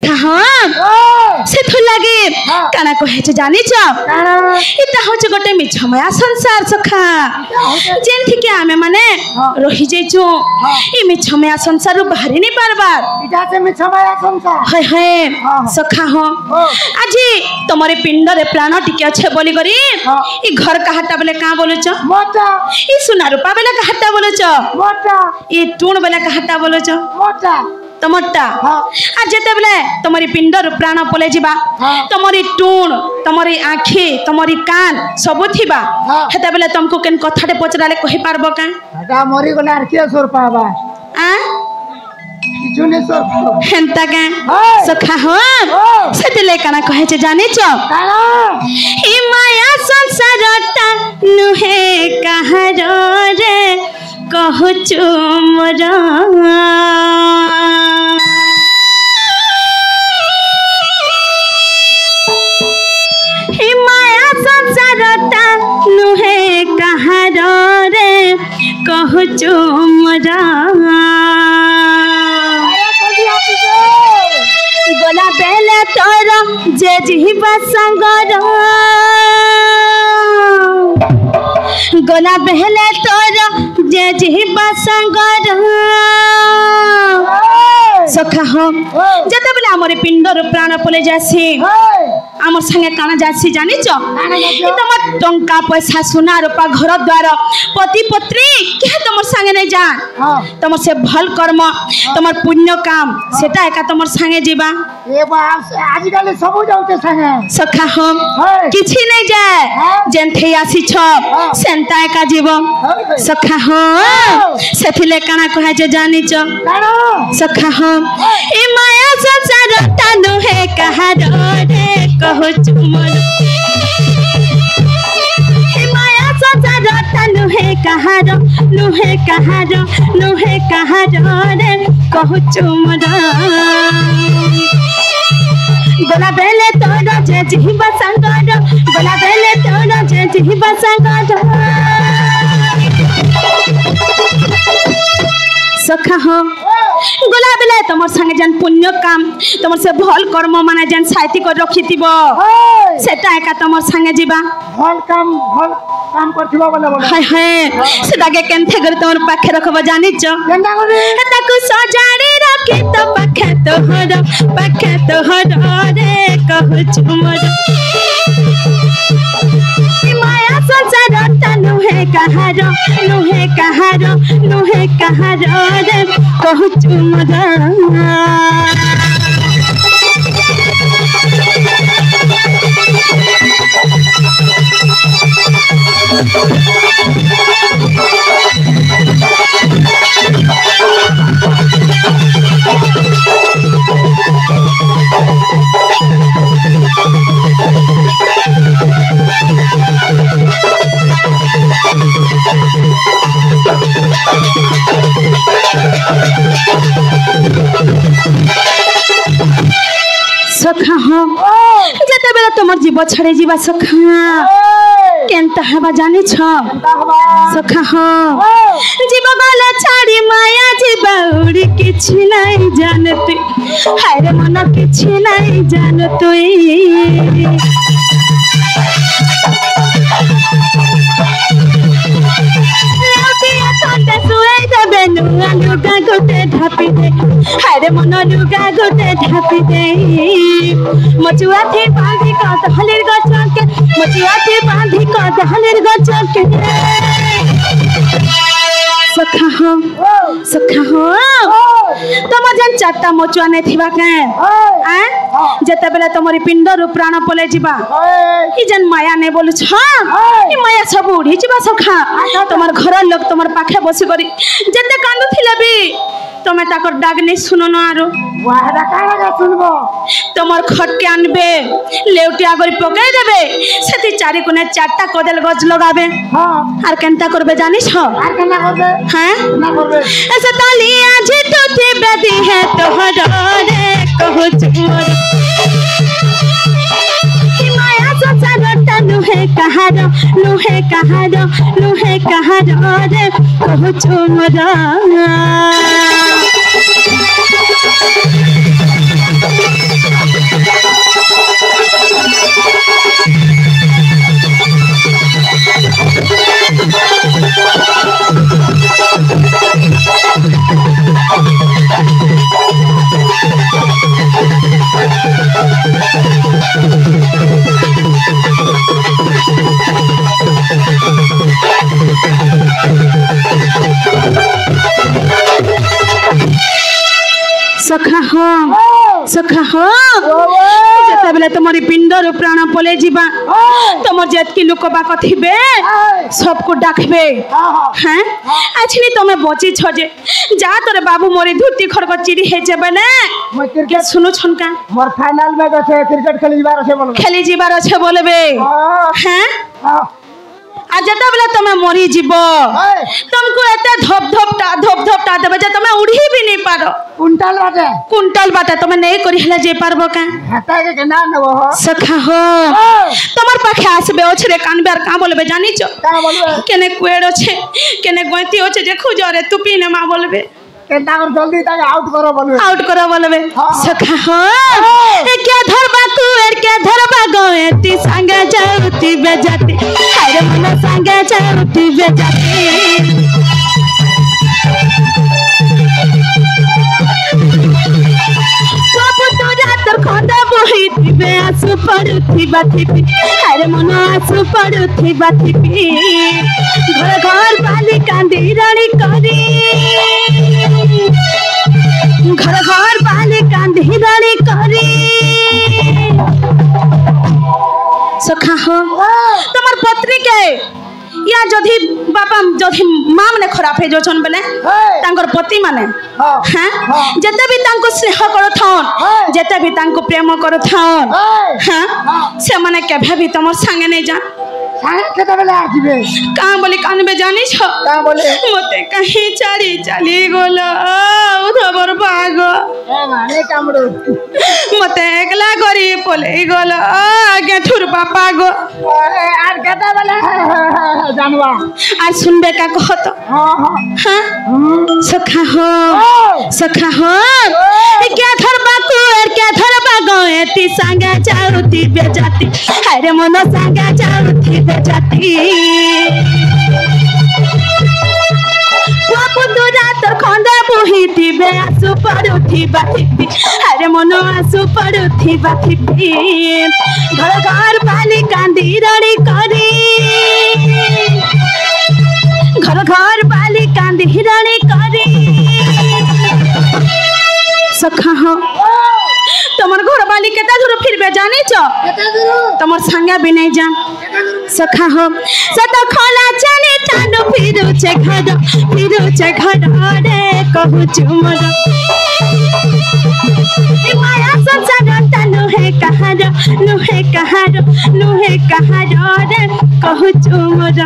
हाँ से थु लगे काना कहे जानी छ इता हो गोटे मिछमया संसार सखा जेंथि के आमे माने रही जेचु ई मिछमया संसार बाहरी नहीं पारबार इटा से मिछमया संसार हाय हाय सखा हो आजी तमरे पिंड रे प्राण टिके अच्छे बोली करी ई घर काहाटा बेले का बोलुच मोटा ई सुना रूपा बेले काहाटा बोलुच मोटा ई टूण बेले काहाटा बोलुच मोटा तमटा आ जेते बेले तमरी पिंडर प्राण पले जिबा तमरी टूण तमरी आँखी तमरी कान सब थिबा हेते बेले तुमको केन कथाटे पचराले कहि पारबो का हटा मरी गला आर के सोर पाबा आ जुने सोर हेंता का सखा हो सेतले काना कहे छ जानि छ ई माया संसारटा नुहे कहार रे कहछु मोरा ई माया संसारटा नुहे कहार रे कहछु मोरा गोला बेले तोर जे जीवा संगर गोला बेले तोर जे जीवा संगर सखा हो जते बेले हमर पिंडर प्राण पले जासी हमर संगे काना जासी जानि छ कि तमर टंका पैसा सोना रूपा घर द्वार पति पत्नी के तमर संगे नै जान तमर से भल कर्म तमर पुण्य काम सेटा एका तमर संगे जीवा ए बाप आज काल सब जाउते संगे सखा हो किछि नै जाय जेंथे आसी छ सेंता एका जीव सखा हो सेथिले काना कहे जे जानि छ सखा हो ए माया संसार तानु है कहार रे कहु चुमर ए माया संसार तानु है कहार नुहे कहार रे कहु चुमर गोला बेले तोर जे जीवा संगर गोला बेले तोर जे जीवा संगर सखा हो गोला बेले तमर संगे जन पुण्य काम तमर से भल कर्म माने जन साइती कर रखितिबो सेटा एका तमर संगे जीवा भल काम करथिबो बोले हाय हाय सेटा के केनथे कर तमर पाखे रखबो जानि छ केनता करे ताकू सजाड़ी रखि तो पाखे तोहर रे कहु चुमर माया संसार तनु है कहार रे कहु चुमर सखा हो जते बेला तमर जीव छड़े जीवा सखा केनता हबा जानि छ सखा हो जीव गला छाड़ी माया जीवा उड़ी किछि नहीं जानते हाय मन किछि नहीं जानतो लुगा गोटे ढापी दे हाय मन लुगा गोटे ढापी दे मचुआ थी बांधी कदहलेर गछके मचुआ थी बांधी कदहलेर गछके सखा हो तम जन चारटा मचुआ नै थिबा के जते बेला तमरी पिंड रु प्राण पले जिबा ई जन माया नै बोलु छ ई माया सब उड़ी जिबा सखा तमर घर लोग तमर पाखे बसी करी जते कांदु थिले भी तमे ताकर डाग नै सुनो न आरो वाहरा काला सुनबो तमर खटके आनबे लेउटी आगरी पकाई देबे सेति चारि कोने चारटा कदल गज लगाबे आर केनता करबे जानिस आर केना करबे ना करबे ऐसा ताली आज तो थी बेदी है तोहर रे कहु चुमर माया संसार तनु है कहार रे कहु चुमर सखा हो सखा हो जेते बेले तुम्हारी पिंडर प्राण पले जीवा तुम जेतकी लोक बाक थिबे सबको डाकबे हैं आछनी तुम बची छ जे जा तोरे बाबू मोरी धुती खरक चिरी हे जे बेले मैं क्रिकेट सुनु छनका मोर फाइनल मैच আছে क्रिकेट खेली जीवार আছে बोलबे खेली जीवार আছে बोलबे हैं आ जेते बेले तुम मरी जीव तुमको एते धप धपटा देबे जे तुम उड़ी भी नहीं पारो कुंटल बाटे तुम नहीं करी हला जे पारबो का हटा के ना नबो सखा हो तमर पाखे आसबे ओछरे कानबेर का बोलबे जानी छ का बोलबे केने कुएड़ो छे केने गोंती होचे जे खुजरे तुपी ने मा बोलबे केना कर जल्दी ताके आउट करो बोलबे सखा हो ए क्या धरबा कुएर क्या धरबा गोएती संगे जाउती बेजाती हाय मन संगे जाउती बेजाती खंडा बहिथिबे आसु पड़ुथिबा थिपी हाय मन आसु पड़ुथिबा थिपी घर घर बाली कांदी रानी करी घर घर बाली कांदी रानी करी सखा हो तमर पत्नी के या जदि बापा जदि मां माने खराब हे जोछन बेले तांकर पति माने हैं जेते भी तांको स्नेह करथन जेते भी तांको प्रेम करथन हैं से माने केभे भी तमर संगे नै जा संगे केते बेले आजिबे का बोली कानबे जानी छ का बोले मते कहीं चाली गोल उधर भाग ए माने कामड़ो मते एकला करी पले गोल आगे ठुर पापा गो आर केते बेले जानवा आज सुनबे का कहत हां सखा हो क्या धरबा कुएर क्या धरबा गोएती संगे जाउती बेजाती हाय मन संगे जाउती बेजाती बाबू तो रात खंडा बहिती बे आसु पड़ुथी बाथी हाय मन आसु पड़ुथी बाथी घर घर बाली कांदी रानी करी घर घर बाली कांदी रानी करी सखा हो तमर घर बाली केता दूर फिरबे जानी छ केते दूर तमर संगा भी नहीं जान सखा हो सत खोला जाने तानो फिरू छे घर रे कहू चुमर माया संसार तानो है कहार रे कहू चुमर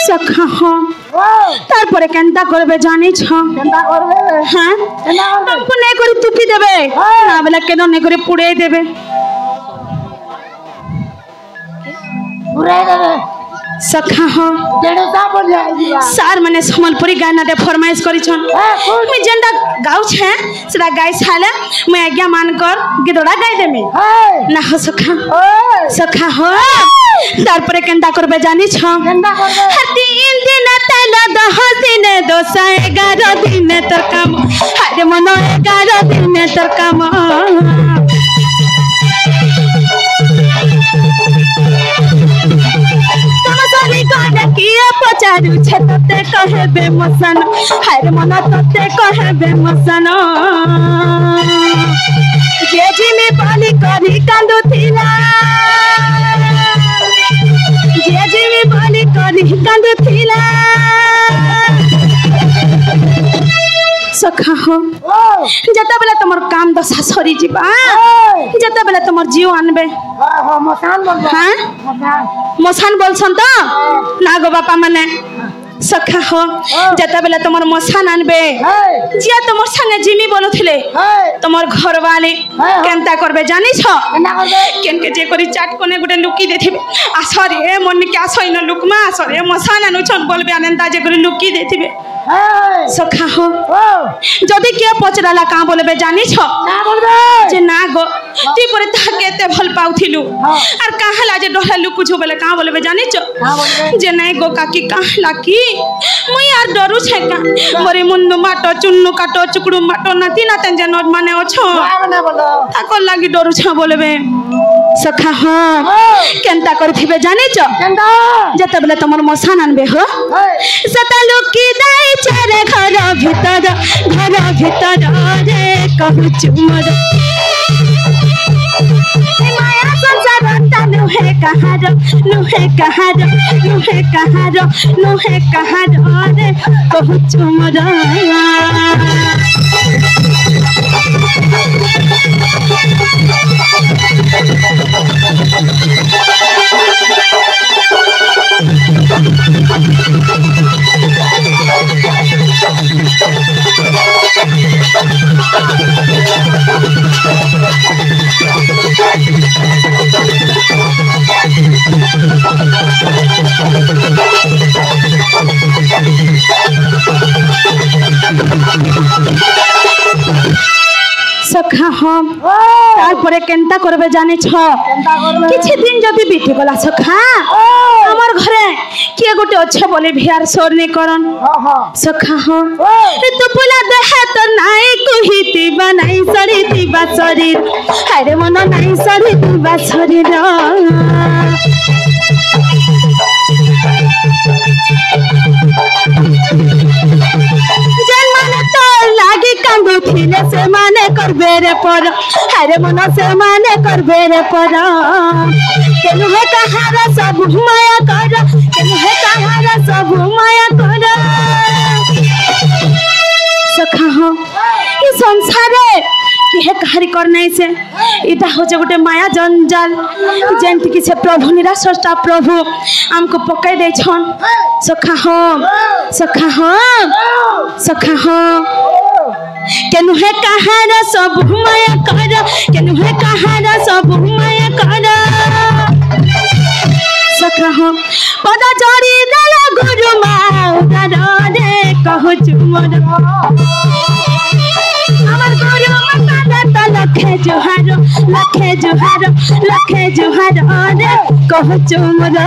सखा हो तारपरे केनता करबे जानी छ केनता करबे हां केना करबे हमको नहीं करी तुपी देबे ना बेला केनो नहीं करी पुड़े देबे पुरे देबे सखा हो जेडो सा बोलिया आइबा सार माने सम्बलपुरी गाना दे फरमाइश करी छन मैं जेंडा गाउ छे सेडा गाय छाले मैं आज्ञा मान कर गिदोड़ा गाय देमे ना हो सखा हो तारपरे केनता करबे जानी छ केनता करबे 3 दिन तल 10 दिन 11 दिन तोर काम हाय मन 11 दिन तोर काम तमसरी गाना किए पचारू छे तते कहबे मसन हाय मन तते कहबे मसन जे जिमे बाली करी कांदुथिला जे जिमे बाली करी कांदुथिला सखा हो जता बेला तुमर काम दशा सरी जीवा जता बेला तुमर जीव आनबे मसान बोलसन तो ना गो बापा माने सखा हो जता बेला तुमर मसान आनबे जिया तुमर संगे जिमी बोलुथिले तुमर घर वाले केनता करबे जानि छ केन के जे करी चाट कोने गुटे लुकी देथिबे आसरे मन के आसइन लुकमा आसरे मसान आनु छन बोलबे आनंदा जे करी लुकी देथिबे सखा हो जदि के पचराला का बोलबे जानि छ ना बोलबे जे ना गो ती परे ता केते भल पाउथिलु आर काहला जे डहला लुकु छ बोले का बोलबे जानि छ जे नै गो काकी काहला की मुई यार डरू छे का मोरे मुन्नु माटो चुन्नु काटो चुकड़ू माटो नाती नातन जे नोट माने अछो ताको लागी डरू छ बोलबे सखा हो केनता करथिबे जानि छ केनता जते बेले तमर मसान आनबे हो सता लुकी दाई चारे घर भीतर रे कहू चुमर माया संसार तनु है कहार रे कहू चुमर सखा हम तारपरे केनता करबे जानि छ किछि दिन जदि बीती गला सखा हमर घरे के गोटे अच्छे बोले भियार सोर ने करन सखा हम तो पुला देह तो नाई कुहिती बनाई सरीती बा शरीर हाय रे मन नाई सरीती बा शरीर लागी कांदू थिले से माने करबे रे पर हरे मन से माने करबे रे पर केनु है कहारा सब माया कर केनु है कहारा सब माया कर सखा हो ई संसारे कि है कहारी करने से इटा हो जे गोटे माया जंजाल जेंति कि से प्रभु निराश्रष्टा प्रभु हमको पकड़ दे छन सखा हो केनु है कहारा सब माया कर केनु है कहारा सब माया कर सखा हो पदा चोरी दला गुरु माउदा रे कहू चुमर हमर गुरु माता त लखे जुहार रे कहू चुमर